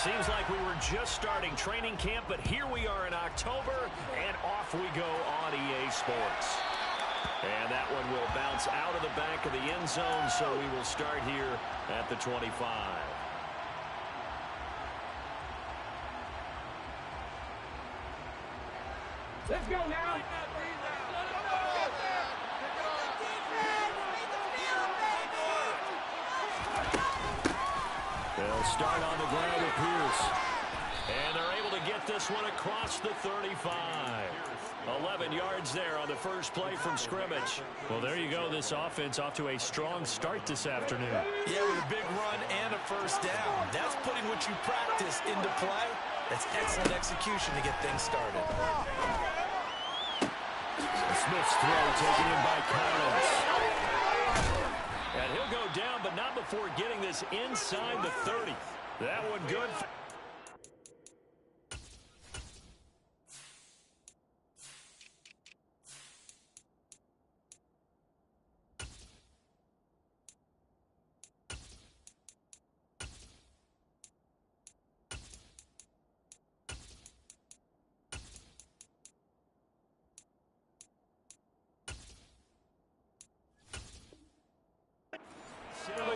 Seems like we were just starting training camp, but here we are in October, and off we go on EA Sports. And that one will bounce out of the back of the end zone, so we will start here at the 25. Let's go now. They'll start on the ground with Pierce. And they're able to get this one across the 35. 11 yards there on the first play from scrimmage. Well, there you go. This offense off to a strong start this afternoon. Yeah, with a big run and a first down. That's putting what you practice into play. That's excellent execution to get things started. Smith's throw taken in by Collins. And he'll go down, but not before getting this inside the 30. That one good.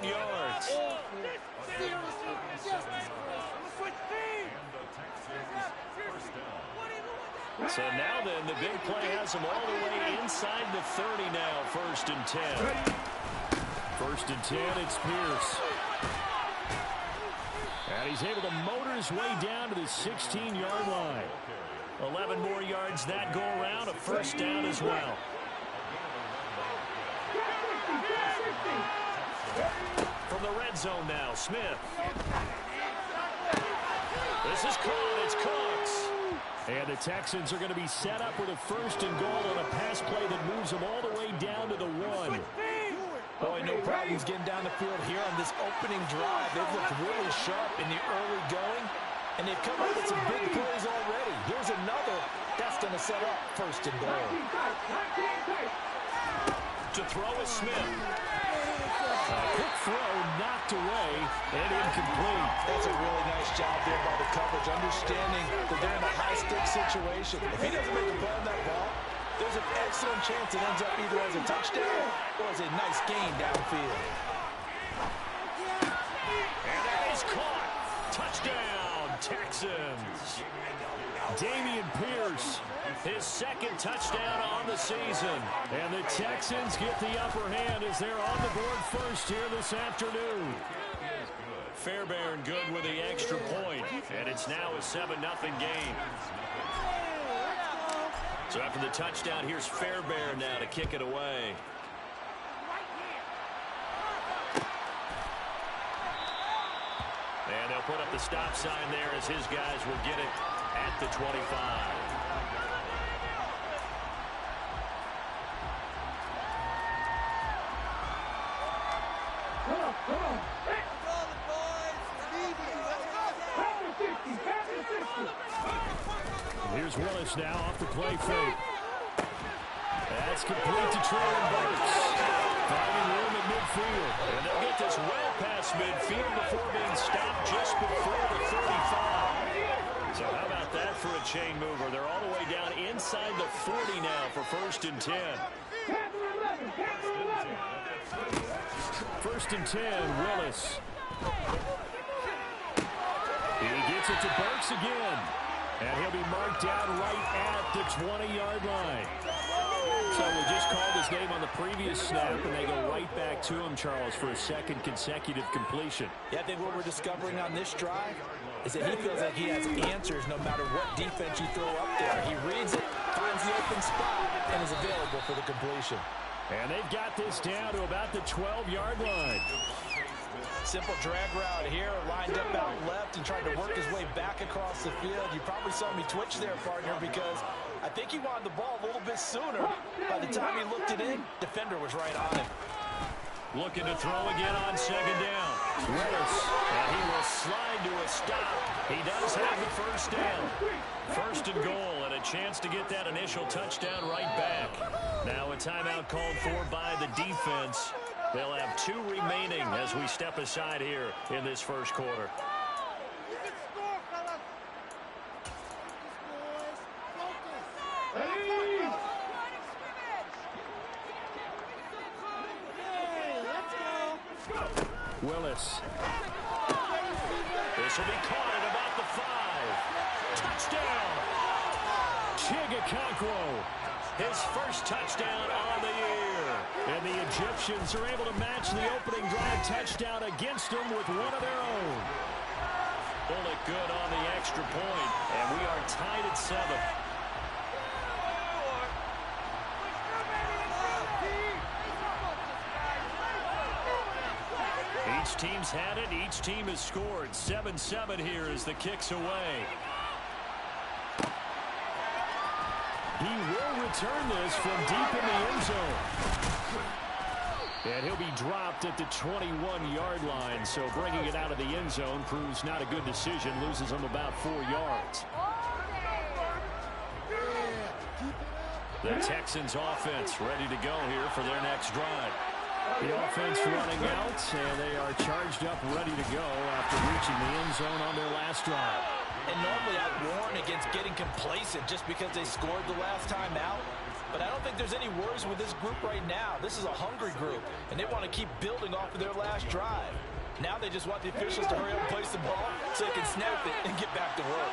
Yards. So now then, the big play has him all the way inside the 30 now. 1st and 10. 1st and 10, it's Pierce. And he's able to motor his way down to the 16-yard line. 11 more yards that go around, a first down as well. From the red zone now, Smith. This is caught. It's Cooks. And the Texans are going to be set up with a 1st and goal on a pass play that moves them all the way down to the 1. Boy, no problems getting down the field here on this opening drive. They've looked really sharp in the early going, and they've come up with some big plays already. Here's another that's going to set up 1st and goal. To throw is Smith. Quick throw knocked away and incomplete. That's a really nice job there by the coverage, understanding that they're in a high-stakes situation. If he doesn't make a play on that ball, there's an excellent chance it ends up either as a touchdown or as a nice gain downfield. And that is caught. Touchdown, Texans. Dameon Pierce, his 2nd touchdown on the season. And the Texans get the upper hand as they're on the board first here this afternoon. Fairbairn good with the extra point, and it's now a 7-0 game. So after the touchdown, here's Fairbairn now to kick it away. And they'll put up the stop sign there as his guys will get it at the 25. Here's Willis now off the play fake. That's complete to Traylon Burks. Finding room at midfield. And they'll get this well past midfield before being stopped just before the 35. So how about that for a chain mover? They're all the way down inside the 40 now for 1st and 10. 1st and 10, Willis. He gets it to Burks again. And he'll be marked down right at the 20-yard line. So we just called his name on the previous snap, and they go right back to him, Charles, for a 2nd consecutive completion. Yeah, I think what we're discovering on this drive is that he feels like he has answers no matter what defense you throw up there. He reads it, finds the open spot, and is available for the completion. And they've got this down to about the 12-yard line. Simple drag route here, lined up out left and tried to work his way back across the field. You probably saw me twitch there, partner, because I think he wanted the ball a little bit sooner. By the time he looked it in, defender was right on him. Looking to throw again on 2nd down. Willis, and he will slide to a stop. He does have the 1st down. 1st and goal, and a chance to get that initial touchdown right back. Now a timeout called for by the defense. They'll have 2 remaining as we step aside here in this 1st quarter. Willis. This will be caught at about the 5. Touchdown. Chigakankwo. His first touchdown on the year. And the Egyptians are able to match the opening drive touchdown against them with one of their own. Bullet good on the extra point, and we are tied at 7. Each team's had it. Each team has scored. 7-7 here as the kick's away. He will return this from deep in the end zone. And he'll be dropped at the 21-yard line. So bringing it out of the end zone proves not a good decision. Loses him about 4 yards. The Texans offense ready to go here for their next drive. The offense running out, and they are charged up, ready to go after reaching the end zone on their last drive. And normally I'd warn against getting complacent just because they scored the last time out. But I don't think there's any worries with this group right now. This is a hungry group, and they want to keep building off of their last drive. Now they just want the officials to hurry up and place the ball so they can snap it and get back to work.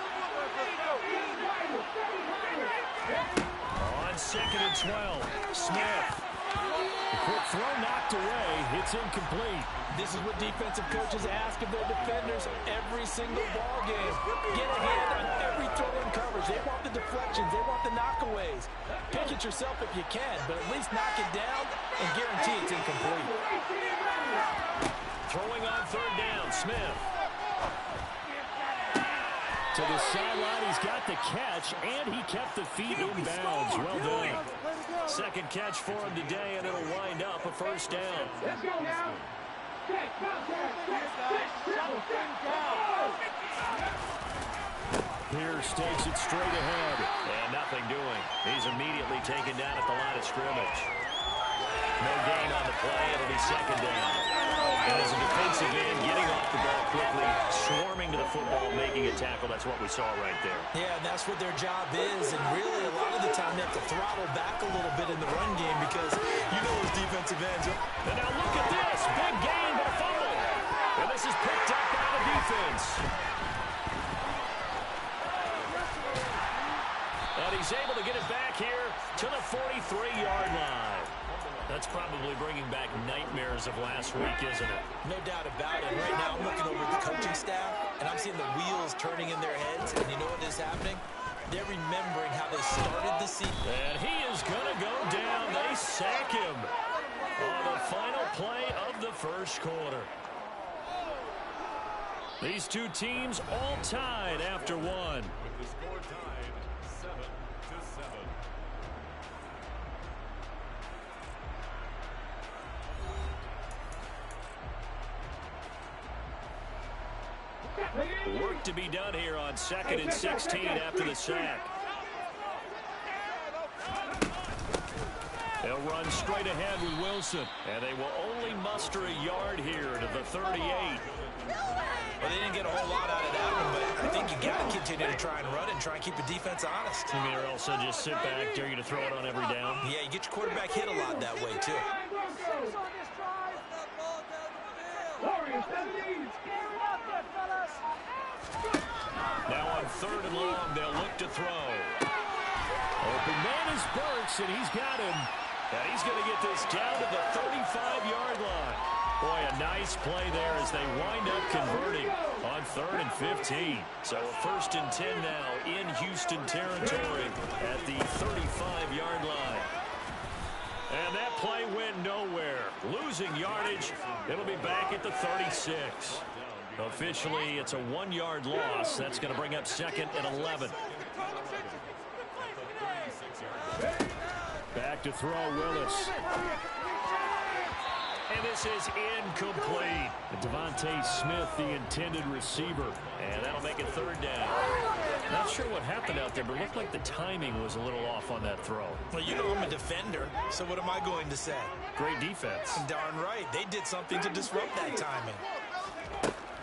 On 2nd and 12, Smith. The quick throw knocked away. It's incomplete. This is what defensive coaches ask of their defenders every single ball game. Get a hand on every throw in coverage. They want the deflections. They want the knockaways. Pick it yourself if you can, but at least knock it down and guarantee it's incomplete. Throwing on 3rd down, Smith. To the sideline, he's got the catch, and he kept the feet in bounds. Well done. Second catch for him today, and it'll wind up a 1st down. Let's go now. Pierce takes it straight ahead, and nothing doing. He's immediately taken down at the line of scrimmage. No gain on the play. It'll be 2nd down. And as a defensive end, getting off the ball quickly, swarming to the football, making a tackle. That's what we saw right there. Yeah, and that's what their job is. And really, a lot of the time, they have to throttle back a little bit in the run game because you know those defensive ends. And now look at this. Big gain, but a fumble. And this is picked up by the defense. And he's able to get it back here to the 43-yard line. That's probably bringing back nightmares of last week, isn't it? No doubt about it. Right now, I'm looking over at the coaching staff, and I'm seeing the wheels turning in their heads. And you know what is happening? They're remembering how they started the season. And he is going to go down. They sack him on the final play of the 1st quarter. These two teams all tied after one. With the score tied 7-7. Work to be done here on 2nd and 16 after the sack. They'll run straight ahead with Wilson, and they will only muster a yard here to the 38. Well, they didn't get a whole lot out of that one, but I think you got to continue to try and run and try and keep the defense honest. You mean, or else just sit back, dare you to throw it on every down? Yeah, you get your quarterback hit a lot that way, too. Now on 3rd and long, they'll look to throw. Open man is Burks, and he's got him. And he's going to get this down to the 35-yard line. Boy, a nice play there as they wind up converting on 3rd and 15. So a 1st and 10 now in Houston territory at the 35-yard line. And that play went nowhere. Losing yardage. It'll be back at the 36. Officially, it's a 1-yard loss. That's going to bring up 2nd and 11. Back to throw, Willis. And this is incomplete. Devontae Smith, the intended receiver. And that'll make it 3rd down. Not sure what happened out there, but it looked like the timing was a little off on that throw. Well, you know I'm a defender, so what am I going to say? Great defense. Darn right. They did something to disrupt that timing.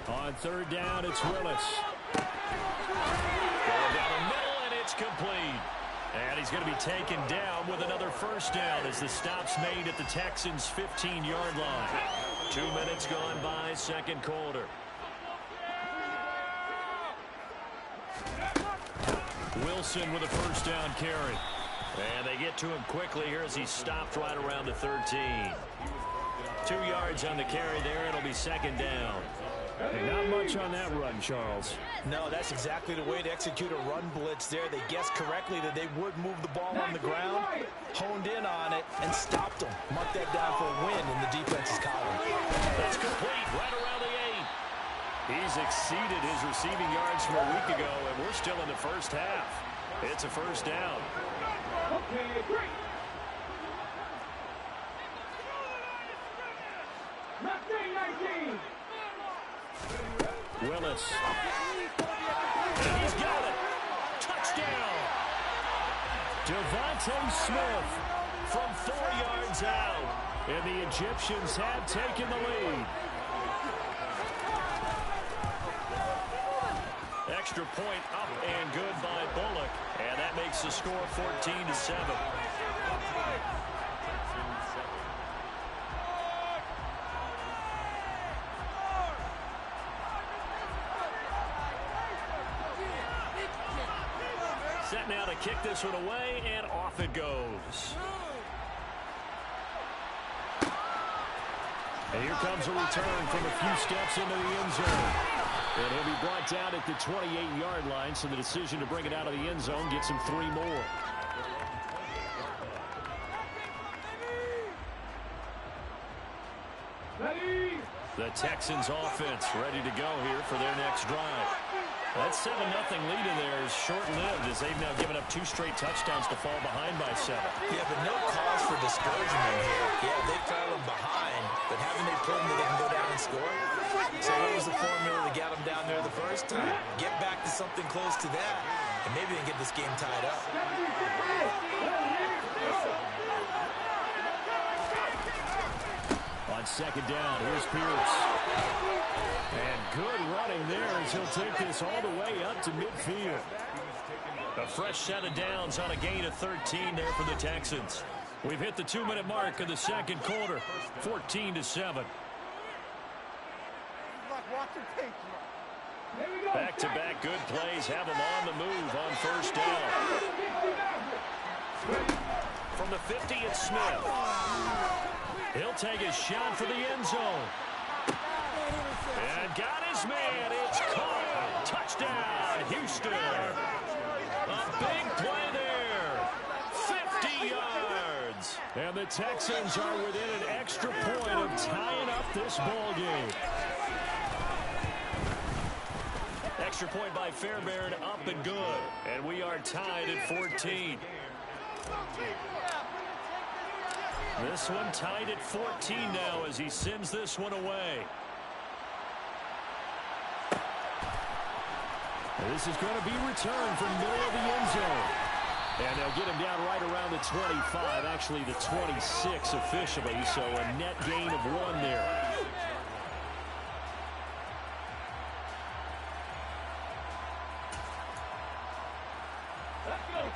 On 3rd down, it's Willis. Going down the middle, and it's complete. And he's going to be taken down with another first down as the stop's made at the Texans' 15-yard line. 2 minutes gone by, second quarter. Wilson with a first down carry. And they get to him quickly here as he stopped right around the 13. 2 yards on the carry there. It'll be second down. And not much on that run, Charles. No, that's exactly the way to execute a run blitz there. They guessed correctly that they would move the ball on the ground, honed in on it, and stopped them. Mark that down for a win in the defense's column. That's complete right around the 8. He's exceeded his receiving yards from a week ago, and we're still in the first half. It's a first down. Okay, great. Not 19. Willis. And he's got it. Touchdown. Devontae Smith from 4 yards out. And the Egyptians have taken the lead. Extra point up and good by Bullock. And that makes the score 14-7. Set now to kick this one away, and off it goes. And here comes a return from a few steps into the end zone. And he'll be brought down at the 28-yard line, so the decision to bring it out of the end zone gets him 3 more. The Texans offense ready to go here for their next drive. That 7-0 lead in there is short-lived as they've now given up 2 straight touchdowns to fall behind by 7. Yeah, but no cause for discouragement here. Yeah, they've fallen behind, but haven't they proven that they can go down and score? So what was the formula that got them down there the first time? Get back to something close to that, and maybe they can get this game tied up. On second down, here's Pierce. And good running there as he'll take this all the way up to midfield. A fresh set of downs on a gain of 13 there for the Texans. We've hit the 2-minute mark of the second quarter, 14-7. Back-to-back good plays have them on the move on first down. From the 50, it's Smith. He'll take his shot for the end zone. And got his man. It's caught. Touchdown, Houston. A big play there. 50 yards. And the Texans are within an extra point of tying up this ball game. Extra point by Fairbairn, up and good. And we are tied at 14. This one tied at 14 now as he sends this one away. This is going to be returned from middle of the end zone. And they'll get him down right around the 25, actually the 26 officially, so a net gain of 1 there.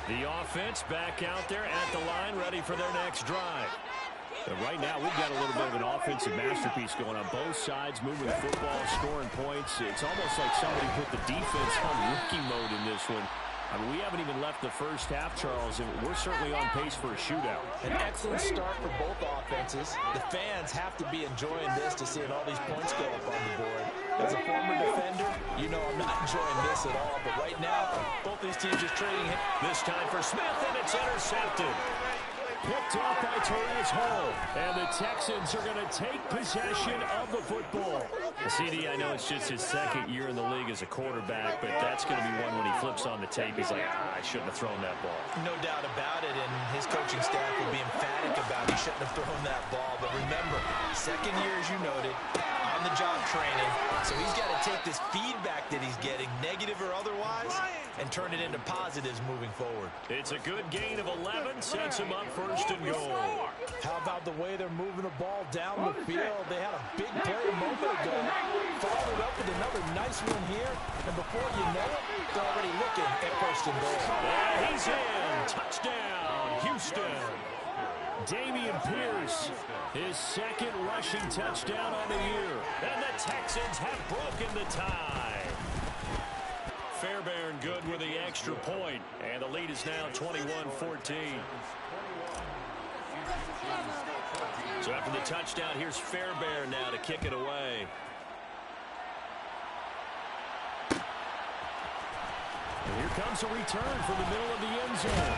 The offense back out there at the line, ready for their next drive. And right now, we've got a little bit of an offensive masterpiece going on both sides, moving the football, scoring points. It's almost like somebody put the defense on rookie mode in this one. I mean, we haven't even left the first half, Charles, and we're certainly on pace for a shootout. An excellent start for both offenses. The fans have to be enjoying this to see all these points go up on the board. As a former defender, you know I'm not enjoying this at all. But right now, both these teams are trading him. This time for Smith, and it's intercepted. Picked off by Terez Hall. And the Texans are going to take possession of the football. CD, I know it's just his second year in the league as a quarterback, but that's going to be one when he flips on the tape. He's like, I shouldn't have thrown that ball. No doubt about it, and his coaching staff will be emphatic about he shouldn't have thrown that ball. But remember, second year, as you noted, on-the-job training. So he's got to take this feedback that he's getting, negative or otherwise, and turn it into positives moving forward. It's a good gain of 11, sets him up first and goal. How about the way they're moving the ball down the field? They had a big play a moment ago, followed up with another nice one here, and before you know it, they're already looking at first and goal. Yeah, he's in. Touchdown, Houston. Dameon Pierce, his second rushing touchdown on the year. And the Texans have broken the tie. Fairbairn good with the extra point. And the lead is now 21-14. So after the touchdown, here's Fairbairn now to kick it away. And here comes a return from the middle of the end zone.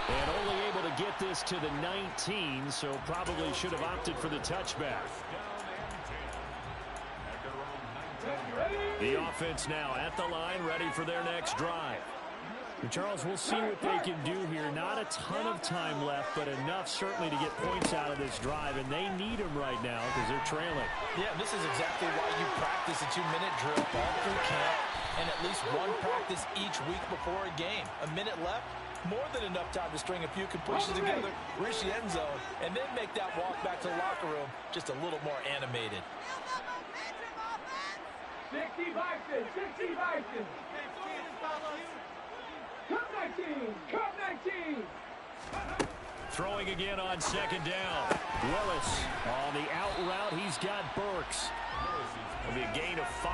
And only able to get this to the 19, so probably should have opted for the touchback. The offense now at the line, ready for their next drive. And Charles, we'll see what they can do here. Not a ton of time left, but enough certainly to get points out of this drive, and they need them right now because they're trailing. Yeah, this is exactly why you practice a 2-minute drill all through camp and at least one practice each week before a game. A minute left, more than enough time to string a few completions together, reach the end zone, and then make that walk back to the locker room just a little more animated. 60 Vikings, 60 Vikings. Cup 19, Cup 19. Throwing again on second down. Willis on the out route. He's got Burks. It'll be a gain of 5.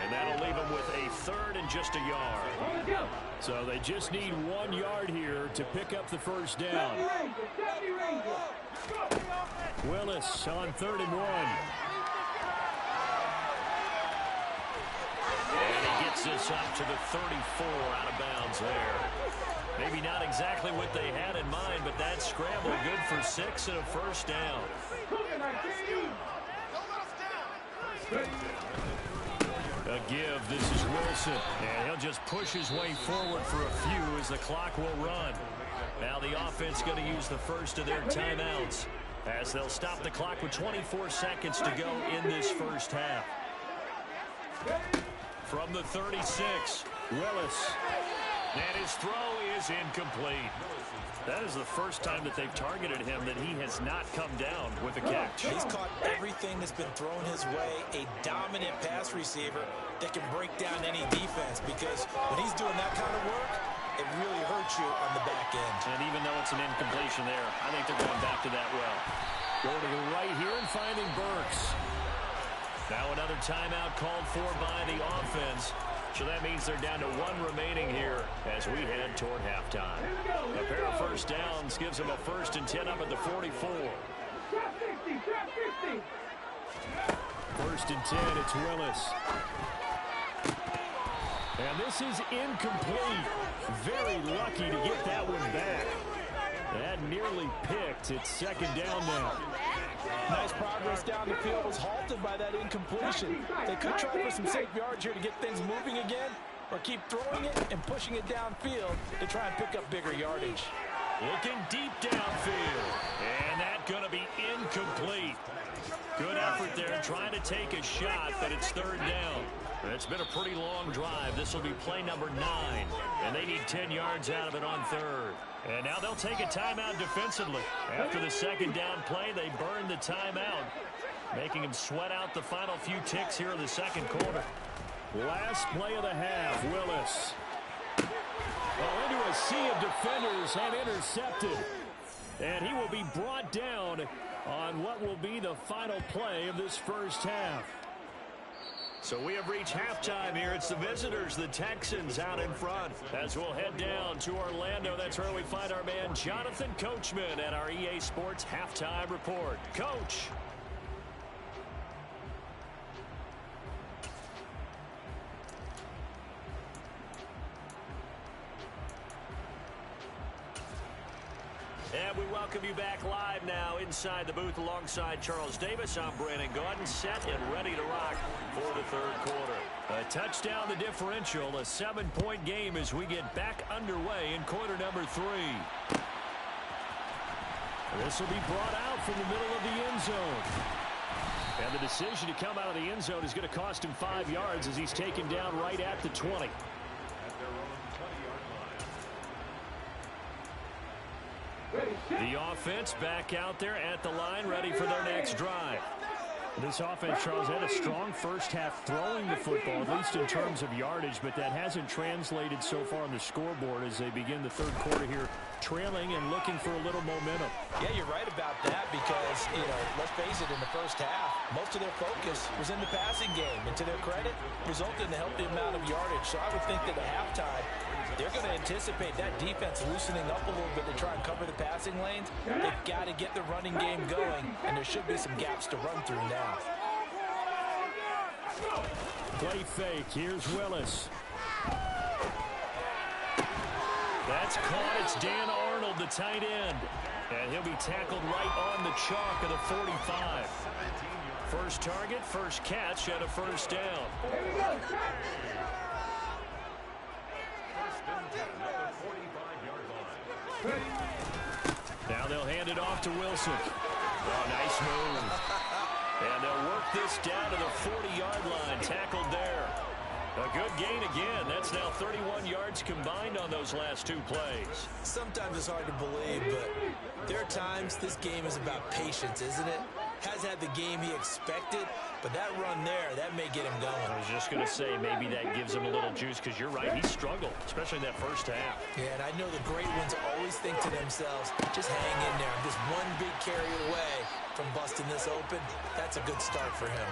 And that'll leave him with a third and just a yard. So they just need 1 yard here to pick up the first down. Willis on 3rd and 1. And he gets this up to the 34 out of bounds there. Maybe not exactly what they had in mind, but that scramble good for 6 and a first down. A give. This is Wilson. And he'll just push his way forward for a few as the clock will run. Now the offense going to use the first of their timeouts as they'll stop the clock with 24 seconds to go in this first half. From the 36, Willis. And his throw is incomplete. That is the first time that they've targeted him that he has not come down with a catch. He's caught everything that's been thrown his way. A dominant pass receiver that can break down any defense, because when he's doing that kind of work, it really hurts you on the back end. And even though it's an incompletion there, I think they're going back to that well. Going to the right here and finding Burks. Now another timeout called for by the offense. So that means they're down to 1 remaining here as we head toward halftime. A pair of first downs gives them a 1st and 10 up at the 44. 1st and 10, it's Willis. And this is incomplete. Very lucky to get that one back. That nearly picked. It's 2nd down now. Nice progress down the field was halted by that incompletion. They could try for some safe yards here to get things moving again, or keep throwing it and pushing it downfield to try and pick up bigger yardage. Looking deep downfield. And that's going to be incomplete. Good effort there trying to take a shot, but it's 3rd down. It's been a pretty long drive. This will be play number 9. And they need 10 yards out of it on 3rd. And now they'll take a timeout defensively. After the 2nd down play, they burn the timeout, making them sweat out the final few ticks here in the 2nd quarter. Last play of the half, Willis. Well, into a sea of defenders and intercepted. And he will be brought down on what will be the final play of this first half. So we have reached halftime here. It's the visitors, the Texans, out in front. As we'll head down to Orlando, that's where we find our man Jonathan Coachman at our EA Sports Halftime Report. Coach. And we welcome you back live now inside the booth alongside Charles Davis. I'm Brandon Gaudin, set and ready to rock for the 3rd quarter. A touchdown the differential, a 7-point game as we get back underway in quarter number 3. This will be brought out from the middle of the end zone. And the decision to come out of the end zone is going to cost him 5 yards as he's taken down right at the 20. The offense back out there at the line, ready for their next drive. This offense, Charles, had a strong first half throwing the football, at least in terms of yardage, but that hasn't translated so far on the scoreboard as they begin the third quarter here, trailing and looking for a little momentum. Yeah, you're right about that because, let's face it, in the first half, most of their focus was in the passing game. And to their credit, resulted in a healthy amount of yardage. So I would think that at halftime, they're going to anticipate that defense loosening up a little bit to try and cover the passing lanes. They've got to get the running game going, and there should be some gaps to run through now. Play fake. Here's Willis. That's caught. It's Dan Arnold, the tight end. And he'll be tackled right on the chalk of the 45. First target, first catch, and a first down. Now they'll hand it off to Wilson. Oh, nice move. And they'll work this down to the 40-yard line. Tackled there. A good gain again. That's now 31 yards combined on those last two plays. Sometimes it's hard to believe, but there are times this game is about patience, isn't it? Has had the game he expected, but that run there, that may get him going. I was just going to say, maybe that gives him a little juice, because you're right, he struggled, especially in that first half. Yeah, and I know the great ones always think to themselves, just hang in there. Just one big carry away from busting this open. That's a good start for him.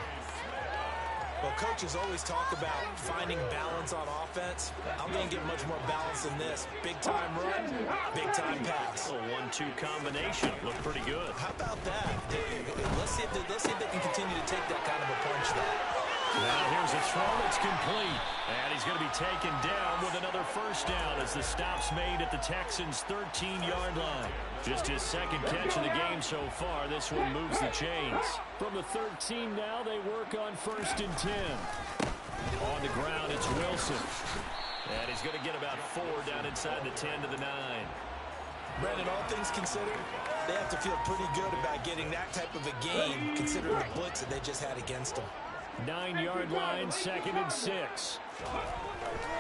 Well, coaches always talk about finding balance on offense. I'm going to get much more balance than this. Big-time run, big-time pass. A 1-2 combination. Looked pretty good. How about that? Let's see if they can continue to take that kind of a punch there. Now here's a throw. It's complete. And he's going to be taken down with another first down as the stop's made at the Texans' 13-yard line. Just his second catch of the game so far. This one moves the chains. From the 13 now, they work on 1st and 10. On the ground, it's Wilson. And he's going to get about 4 down inside the 10 to the 9. Brandon, all things considered, they have to feel pretty good about getting that type of a game, considering the blitz that they just had against them. 9-yard line, 2nd and 6.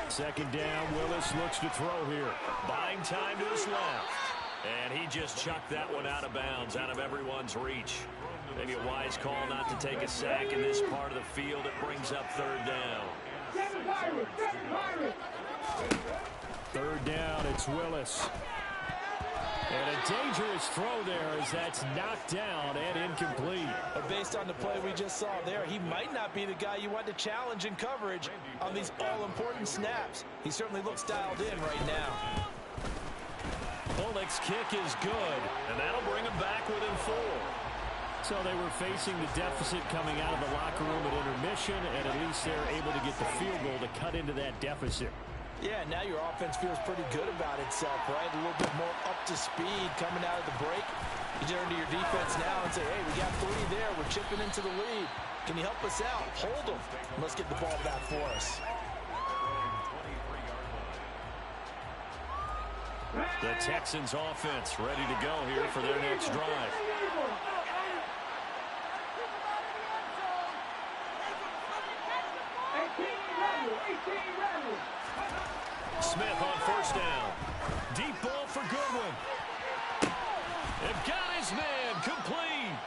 Second down, Willis looks to throw here. Buying time to his left. And he just chucked that one out of bounds, out of everyone's reach. Maybe a wise call not to take a sack in this part of the field. It brings up 3rd down. 3rd down, it's Willis. And a dangerous throw there as that's knocked down and incomplete. But based on the play we just saw there, he might not be the guy you want to challenge in coverage on these all-important snaps. He certainly looks dialed in right now. Bullock's kick is good, and that'll bring him back within 4. So they were facing the deficit coming out of the locker room at intermission, and at least they're able to get the field goal to cut into that deficit. Yeah, now your offense feels pretty good about itself, right? A little bit more up to speed coming out of the break. You turn to your defense now and say, hey, we got 3 there. We're chipping into the lead. Can you help us out? Hold them. Let's get the ball back for us. The Texans offense ready to go here for their next drive. Smith on 1st down. Deep ball for Goodwin. They've got his man complete.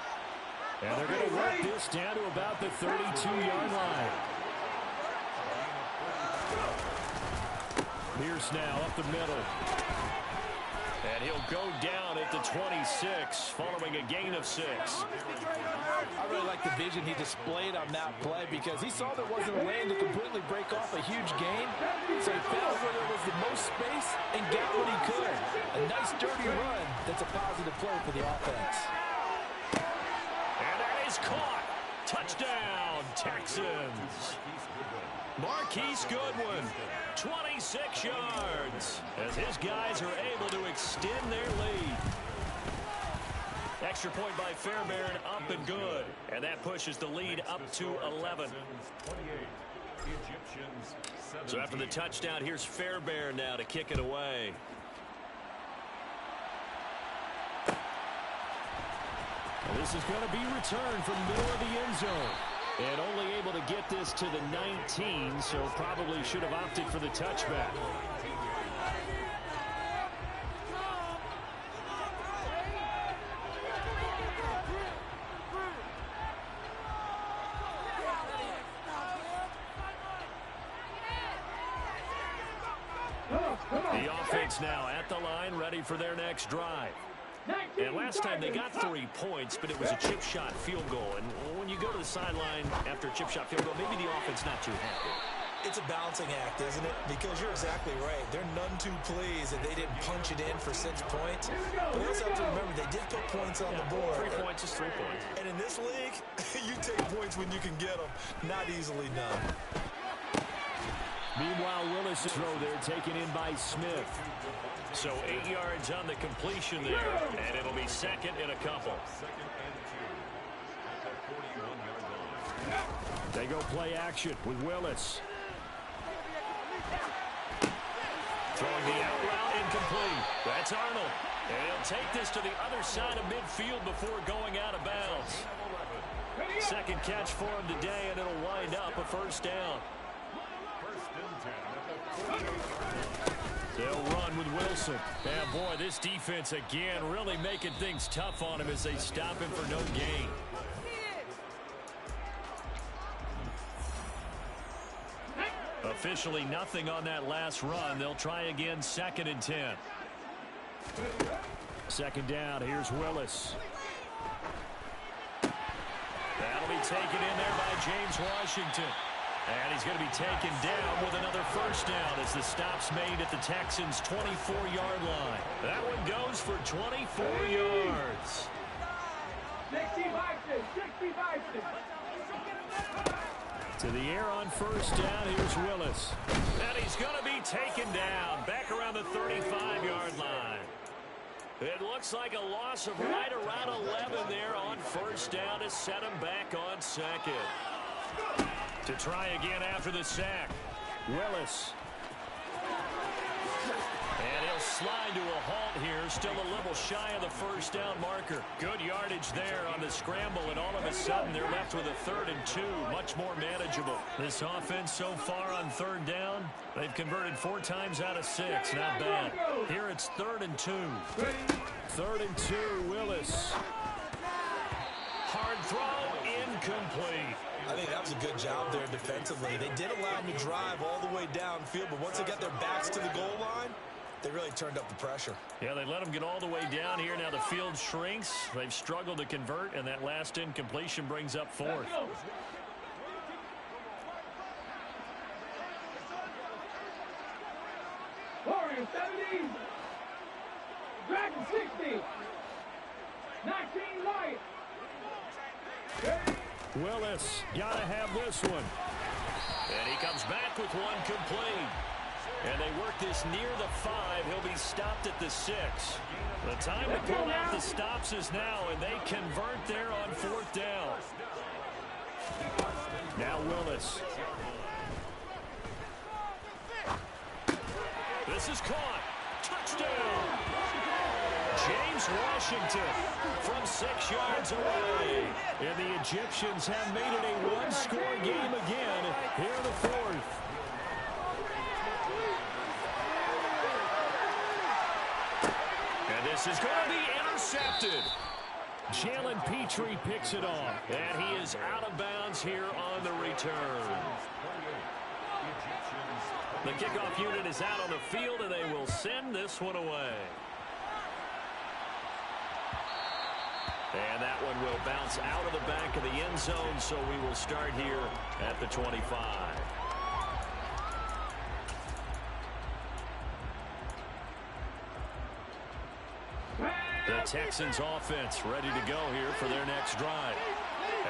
And they're going to work this down to about the 32-yard line. Pierce now up the middle. And he'll go down at the 26, following a gain of 6. I really like the vision he displayed on that play because he saw there wasn't a lane to completely break off a huge gain. So he found where there was the most space and got what he could. A nice dirty run that's a positive play for the offense. And that is caught. Touchdown, Texans. Marquise Goodwin, 26 yards, as his guys are able to extend their lead. Extra point by Fairbairn, up and good. And that pushes the lead up to 11. So after the touchdown, here's Fairbairn now to kick it away. And this is going to be returned from middle of the end zone. And only able to get this to the 19, so probably should have opted for the touchback. The offense now at the line, ready for their next drive. And last time they got 3 points, but it was a chip shot field goal. And when you go to the sideline after a chip shot field goal, maybe the offense not too happy. It's a balancing act, isn't it? Because you're exactly right. They're none too pleased that they didn't punch it in for 6 points. But you also have to remember they did put points on the board. 3 points is 3 points. And in this league, you take points when you can get them. Not easily done. Meanwhile, Willis' throw there taken in by Smith. So 8 yards on the completion there, and it'll be second and a couple. They go play action with Willis. Throwing the out route incomplete. That's Arnold. And he'll take this to the other side of midfield before going out of bounds. Second catch for him today, and it'll wind up a first down. They'll run with Wilson. And boy, this defense again really making things tough on him as they stop him for no gain. Officially nothing on that last run. They'll try again, 2nd and 10. Second down, here's Willis. That'll be taken in there by James Washington. And he's going to be taken down with another first down as the stop's made at the Texans' 24-yard line. That one goes for 24 yards. 60 To the air on first down, here's Willis. And he's going to be taken down back around the 35-yard line. It looks like a loss of right around 11 there on first down to set him back on second. To try again after the sack, Willis. And he'll slide to a halt here, still a little shy of the first down marker. Good yardage there on the scramble, and all of a sudden they're left with a 3rd and 2, much more manageable. This offense so far on 3rd down, they've converted 4 times out of 6, not bad. Here it's 3rd and 2. 3rd and 2, Willis. Hard throw, incomplete. I think that was a good job there defensively. They did allow them to drive all the way downfield, but once they got their backs to the goal line, they really turned up the pressure. Yeah, they let them get all the way down here. Now the field shrinks. They've struggled to convert, and that last incompletion brings up 4th. Warriors 70. Dragon 60. 19 Lions. Willis, gotta have this one. And he comes back with one complete. And they work this near the 5. He'll be stopped at the 6. The time to pull out the stops is now, and they convert there on 4th down. Now Willis. This is caught. Touchdown. James Washington from 6 yards away. And the Egyptians have made it a one-score game again here in the 4th. And this is going to be intercepted. Jalen Petrie picks it off. And he is out of bounds here on the return. The kickoff unit is out on the field, and they will send this one away. And that one will bounce out of the back of the end zone, so we will start here at the 25. The Texans offense ready to go here for their next drive.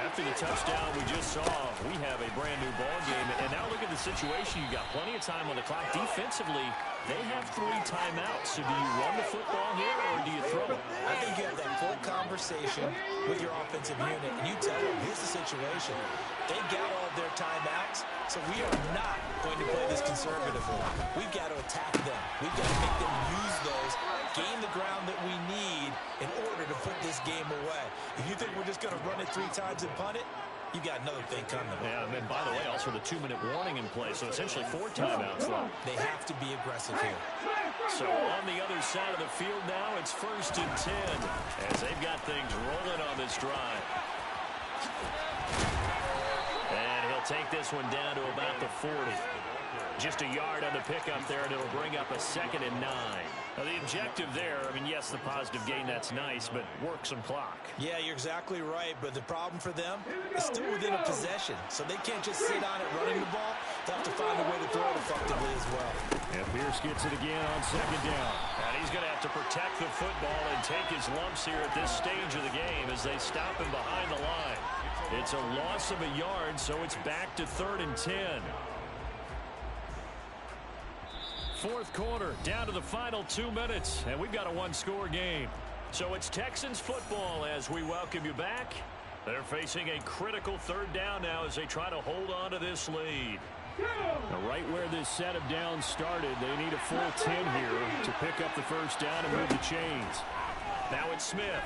After the touchdown we just saw, we have a brand new ball game. And now look at the situation. You got plenty of time on the clock. Defensively, they have 3 timeouts. So do you run the football here or do you throw it? I think you have that full conversation with your offensive unit, and you tell them, here's the situation. They got all of their timeouts, so we are not going to play this conservatively. We've got to attack them. We've got to make them use those, gain the ground that we need in order to put this game away. If you think we're just going to run it 3 times and punt it, you got another thing coming. Yeah, and then, by the way, also the 2-minute warning in play, so essentially 4 timeouts left. They have to be aggressive here. So on the other side of the field now, it's 1st and 10 as they've got things rolling on this drive. And he'll take this one down to about the 40. Just a yard on the pickup there, and it'll bring up a 2nd and 9. Now, the objective there, I mean, yes, the positive gain, that's nice, but work some clock. Yeah, you're exactly right, but the problem for them is still within a possession, so they can't just sit on it running the ball. They'll have to find a way to throw it effectively as well. And Pierce gets it again on 2nd down. And he's going to have to protect the football and take his lumps here at this stage of the game as they stop him behind the line. It's a loss of a yard, so it's back to 3rd and 10. 4th quarter, down to the final 2 minutes, and we've got a one-score game. So it's Texans football as we welcome you back. They're facing a critical 3rd down now as they try to hold on to this lead. Now, right where this set of downs started, they need a full 10 here to pick up the 1st down and move the chains. Now it's Smith.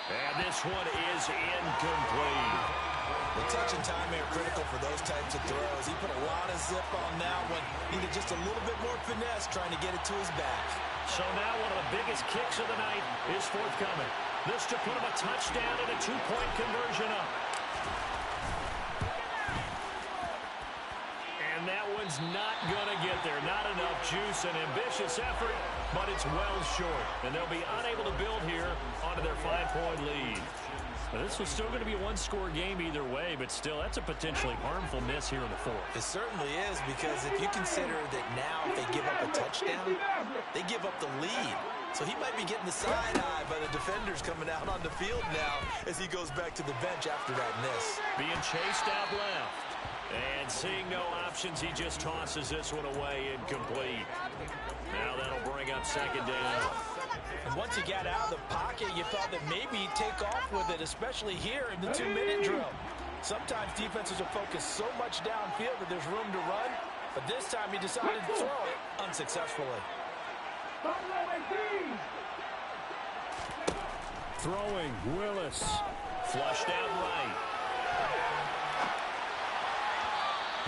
And this one is incomplete. The touch and time are critical for those types of throws. He put a lot of zip on that one. Needed just a little bit more finesse trying to get it to his back. So now one of the biggest kicks of the night is forthcoming. This to put him a touchdown and a 2-point conversion up. And that one's not going to get there. Not enough juice. An ambitious effort, but it's well short. And they'll be unable to build here onto their 5-point lead. Now, this was still going to be a one-score game either way, but still, that's a potentially harmful miss here in the 4th. It certainly is, because if you consider that now if they give up a touchdown, they give up the lead. So he might be getting the side-eye by the defenders coming out on the field now as he goes back to the bench after that miss. Being chased out left. And seeing no options, he just tosses this one away incomplete. Now that'll bring up 2nd down. And once he got out of the pocket, you thought that maybe he'd take off with it, especially here in the 2-minute drill. Sometimes defenses are focused so much downfield that there's room to run, but this time he decided to throw it unsuccessfully. Throwing, Willis. Flushed out right.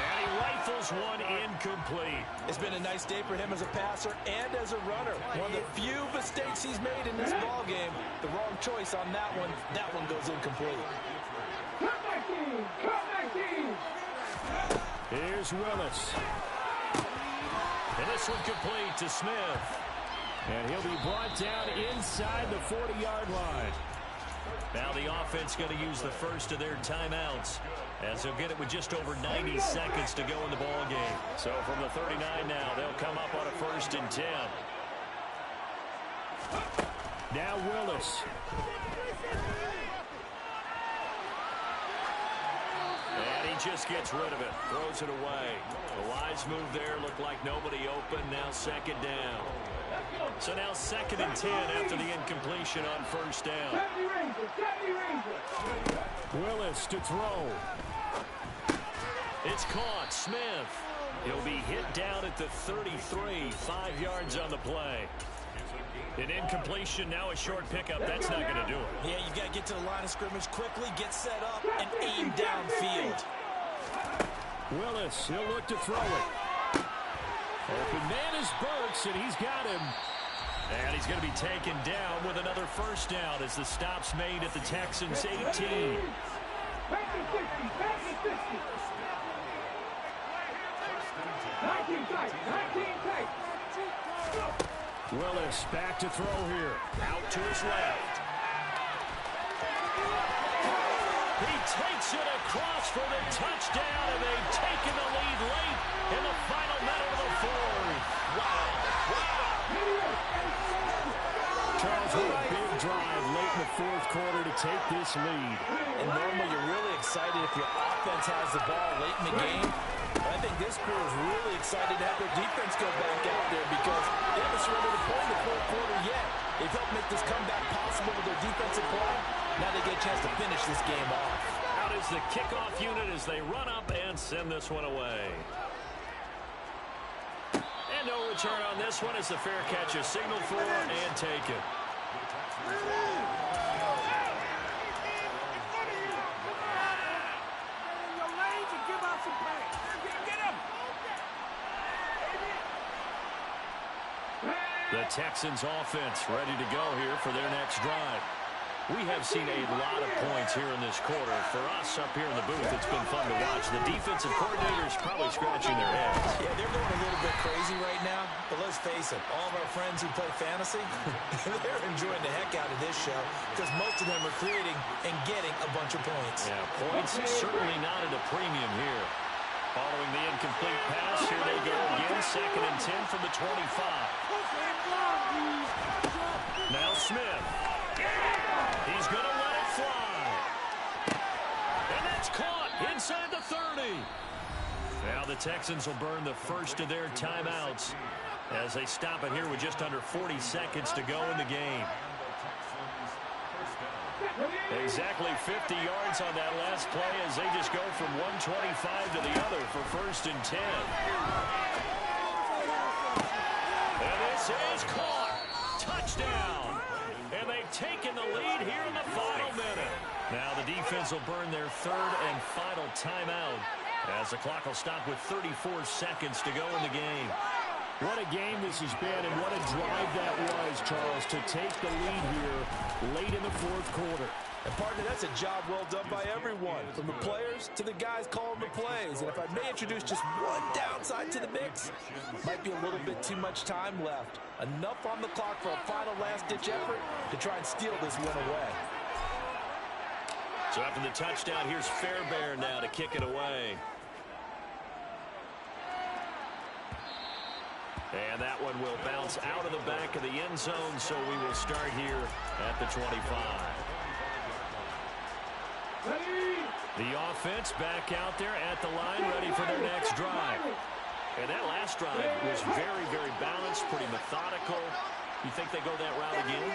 And he rifles one incomplete. It's been a nice day for him as a passer and as a runner. One of the few mistakes he's made in this ball game. The wrong choice on that one. That one goes incomplete. Here's Willis. And this one complete to Smith. And he'll be brought down inside the 40-yard line. Now the offense going to use the first of their timeouts, as they'll get it with just over 90 seconds to go in the ball game. So from the 39 now, they'll come up on a 1st and 10. Now Willis. And he just gets rid of it, throws it away. The wise move there, looked like nobody open. Now 2nd down. So now 2nd and 10 after the incompletion on 1st down. Willis to throw. It's caught. Smith. He'll be hit down at the 33. 5 yards on the play. An incompletion, now a short pickup. That's not going to do it. Yeah, you got to get to the line of scrimmage quickly, get set up, and aim downfield. Willis, he'll look to throw it. Open man is Burks, and he's got him. And he's going to be taken down with another 1st down as the stop's made at the Texans' 18. Willis back to throw here. Out to his left. He takes it across for the touchdown, and they've taken the lead late in the final minute of the 4th. Wow. Charles, what a big drive late in the 4th quarter to take this lead. And normally you're really excited if your offense has the ball late in the game. But I think this crew is really excited to have their defense go back out there because they haven't surrendered a point in the 4th quarter yet. They've helped make this comeback possible with their defensive play. Now they get a chance to finish this game off. Out is the kickoff unit as they run up and send this one away. And no return on this one as the fair catch is signaled for and taken. The Texans offense ready to go here for their next drive. We have seen a lot of points here in this quarter. For us up here in the booth, it's been fun to watch. The defensive coordinators probably scratching their heads. Yeah, they're going a little bit crazy right now. But let's face it, all of our friends who play fantasy, they're enjoying the heck out of this show because most of them are creating and getting a bunch of points. Yeah, points certainly not at a premium here. Following the incomplete pass, here they go again. 2nd and 10 from the 25. Now Smith. He's going to let it fly. And that's caught inside the 30. Now the Texans will burn the first of their timeouts as they stop it here with just under 40 seconds to go in the game. Exactly 50 yards on that last play as they just go from 125 to the other for 1st and 10. And this is caught. Touchdown. And they've taken the lead here in the final minute. Now the defense will burn their 3rd and final timeout as the clock will stop with 34 seconds to go in the game. What a game this has been, and what a drive that was, Charles, to take the lead here late in the 4th quarter. And, partner, that's a job well done by everyone, from the players to the guys calling the plays. And if I may introduce just one downside to the mix, might be a little bit too much time left. Enough on the clock for a final last-ditch effort to try and steal this win away. So after the touchdown, here's Fairbairn now to kick it away. And that one will bounce out of the back of the end zone, so we will start here at the 25. The offense back out there at the line, ready for their next drive. And that last drive was very, very balanced, pretty methodical. You think they go that route again?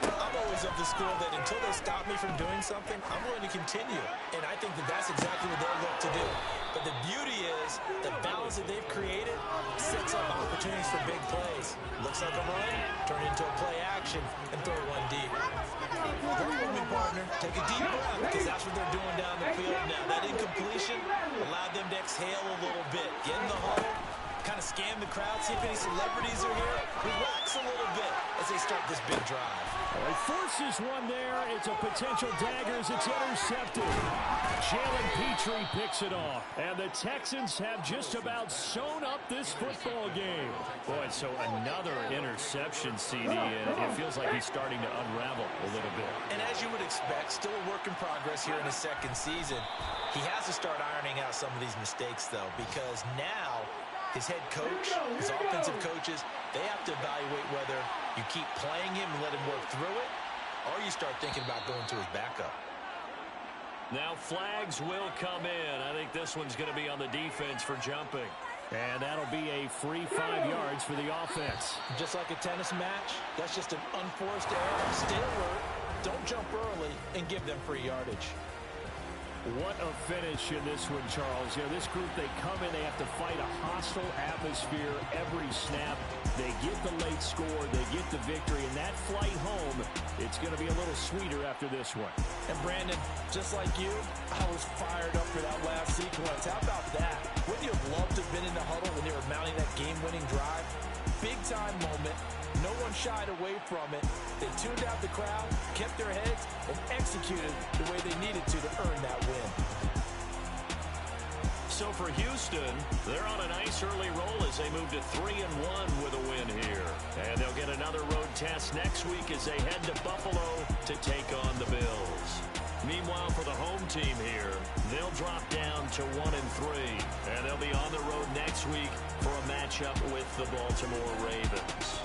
I'm always of the school that until they stop me from doing something, I'm willing to continue. And I think that that's exactly what they'll look to do. But the beauty is the balance that they've created sets up opportunities for big plays. Looks like a run, turn into a play action, and throw one deep. Work with me, partner. Take a deep breath because that's what they're doing down the field now. That incompletion allowed them to exhale a little bit. Get in the huddle. Kind of scan the crowd, see if any celebrities are here. Relax a little bit as they start this big drive. He forces one there. It's a potential dagger as it's intercepted. Jalen Petrie picks it off. And the Texans have just about sewn up this football game. Boy, so another interception, CD, and it feels like he's starting to unravel a little bit. And as you would expect, still a work in progress here in his 2nd season. He has to start ironing out some of these mistakes, though, because now his head coach, his offensive coaches, they have to evaluate whether you keep playing him and let him work through it, or you start thinking about going to his backup. Now flags will come in. I think this one's going to be on the defense for jumping. And that'll be a free 5 yards for the offense. Just like a tennis match, that's just an unforced error. Stay alert, don't jump early, and give them free yardage. What a finish in this one, Charles. You know, this group, they come in, they have to fight a hostile atmosphere every snap. They get the late score, they get the victory, and that flight home, it's going to be a little sweeter after this one. And Brandon, just like you, I was fired up for that last sequence. How about that? Wouldn't you have loved to have been in the huddle when they were mounting that game-winning drive? Big-time moment. No one shied away from it. They tuned out the crowd, kept their heads, and executed the way they needed to earn that win. So for Houston, they're on a nice early roll as they move to 3-1 with a win here. And they'll get another road test next week as they head to Buffalo to take on the Bills. Meanwhile, for the home team here, they'll drop down to 1-3. And they'll be on the road next week for a matchup with the Baltimore Ravens.